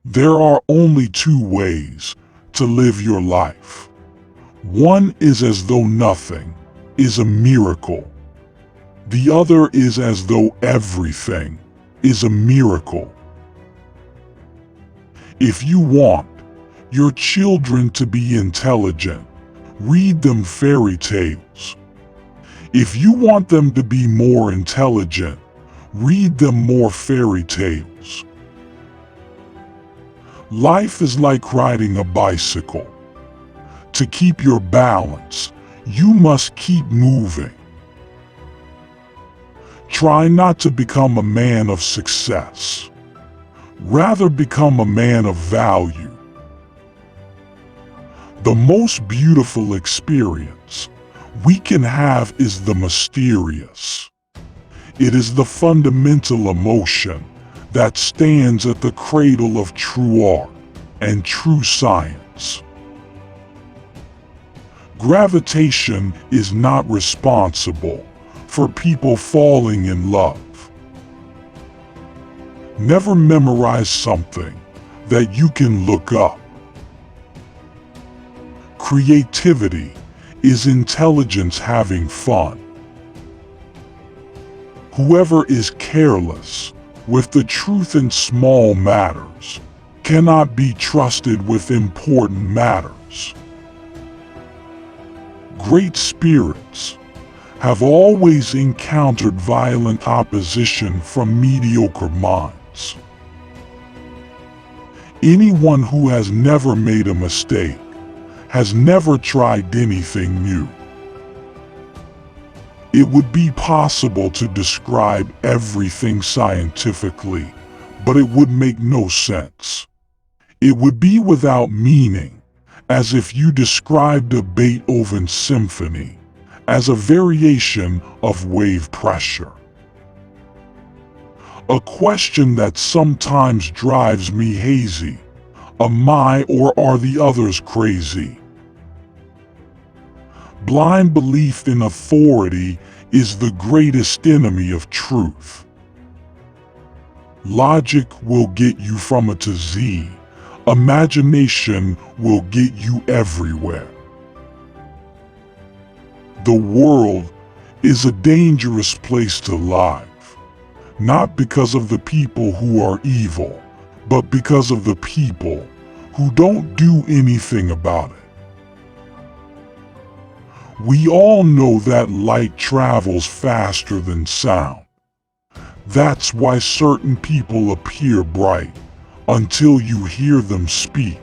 There are only two ways to live your life. One is as though nothing is a miracle. The other is as though everything is a miracle. If you want your children to be intelligent, read them fairy tales. If you want them to be more intelligent, read them more fairy tales. Life is like riding a bicycle. To keep your balance, you must keep moving. Try not to become a man of success. Rather, become a man of value. The most beautiful experience we can have is the mysterious. It is the fundamental emotion that stands at the cradle of true art and true science. Gravitation is not responsible for people falling in love. Never memorize something that you can look up. Creativity is intelligence having fun. Whoever is careless with the truth in small matters cannot be trusted with important matters. Great spirits have always encountered violent opposition from mediocre minds. Anyone who has never made a mistake has never tried anything new. It would be possible to describe everything scientifically, but it would make no sense. It would be without meaning, as if you described a Beethoven symphony as a variation of wave pressure. A question that sometimes drives me hazy: am I or are the others crazy? Blind belief in authority is the greatest enemy of truth. Logic will get you from A to Z. Imagination will get you everywhere. The world is a dangerous place to live, not because of the people who are evil, but because of the people who don't do anything about it. We all know that light travels faster than sound. That's why certain people appear bright until you hear them speak.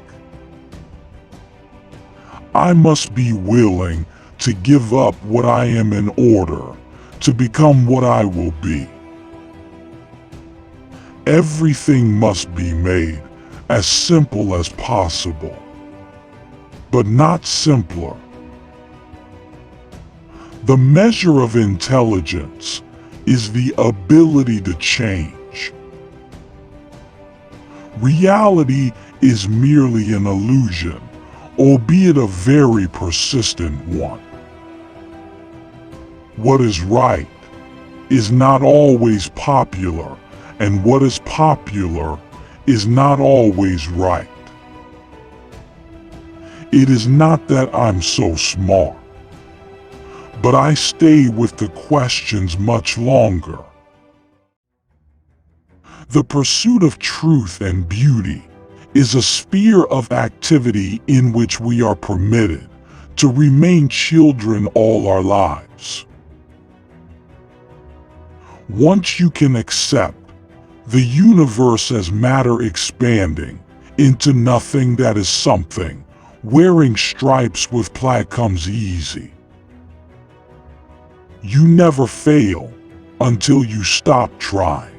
I must be willing to give up what I am in order to become what I will be. Everything must be made as simple as possible, but not simpler. The measure of intelligence is the ability to change. Reality is merely an illusion, albeit a very persistent one. What is right is not always popular, and what is popular is not always right. It is not that I'm so smart, but I stay with the questions much longer. The pursuit of truth and beauty is a sphere of activity in which we are permitted to remain children all our lives. Once you can accept the universe as matter expanding into nothing that is something, wearing stripes with plaid comes easy. You never fail until you stop trying.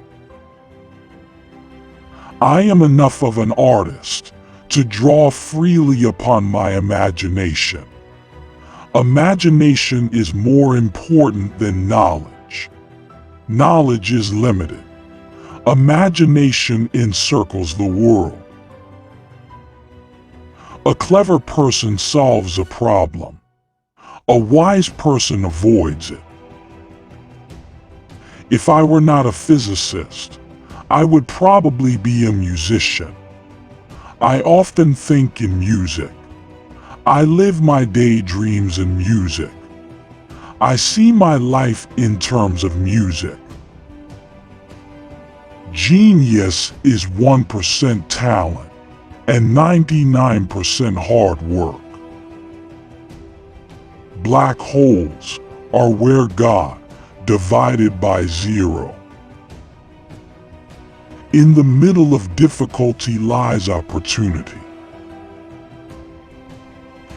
I am enough of an artist to draw freely upon my imagination. Imagination is more important than knowledge. Knowledge is limited. Imagination encircles the world. A clever person solves a problem. A wise person avoids it. If I were not a physicist, I would probably be a musician. I often think in music. I live my daydreams in music. I see my life in terms of music. Genius is 1% talent and 99% hard work. Black holes are where God divided by zero. In the middle of difficulty lies opportunity.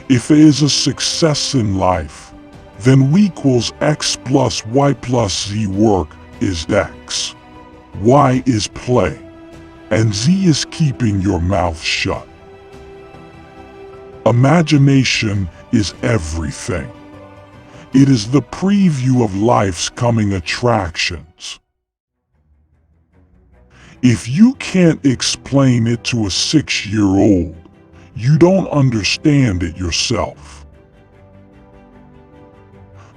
If there is a success in life, then V equals X plus Y plus Z. Work is X, Y is play, and Z is keeping your mouth shut. Imagination is everything. It is the preview of life's coming attractions. If you can't explain it to a 6-year-old, you don't understand it yourself.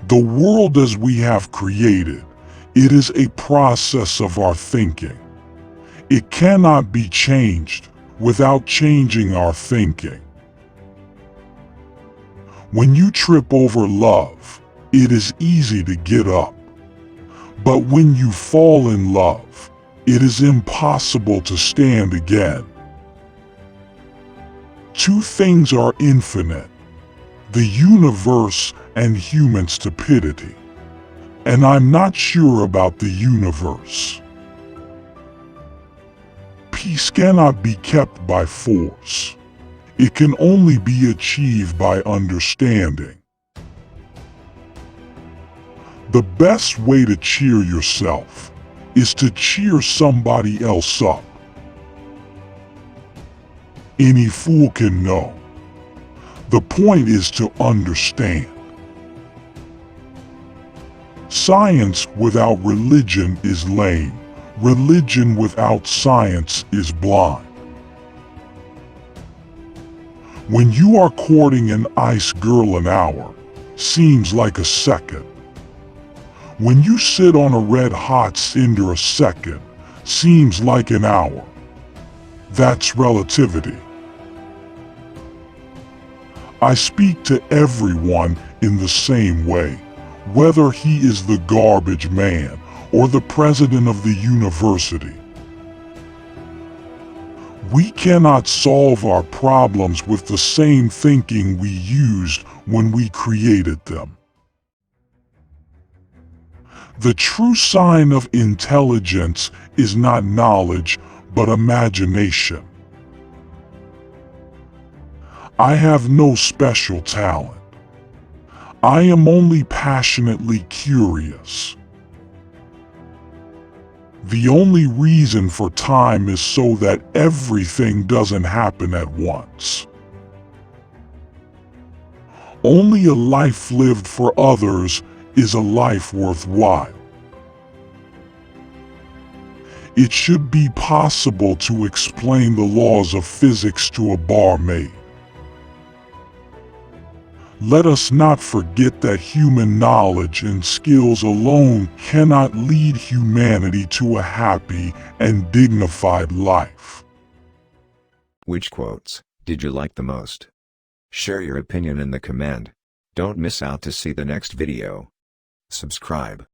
The world as we have created, it is a process of our thinking. It cannot be changed without changing our thinking. When you trip over love, it is easy to get up. But when you fall in love, it is impossible to stand again. Two things are infinite: the universe and human stupidity. And I'm not sure about the universe. Peace cannot be kept by force. It can only be achieved by understanding. The best way to cheer yourself is to cheer somebody else up. Any fool can know. The point is to understand. Science without religion is lame. Religion without science is blind. When you are courting an ice girl, an hour seems like a second. When you sit on a red-hot cinder, a second seems like an hour. That's relativity. I speak to everyone in the same way, whether he is the garbage man or the president of the university. We cannot solve our problems with the same thinking we used when we created them. The true sign of intelligence is not knowledge, but imagination. I have no special talent. I am only passionately curious. The only reason for time is so that everything doesn't happen at once. Only a life lived for others is a life worthwhile. It should be possible to explain the laws of physics to a barmaid. Let us not forget that human knowledge and skills alone cannot lead humanity to a happy and dignified life. Which quotes did you like the most? Share your opinion in the comment. Don't miss out to see the next video. Subscribe.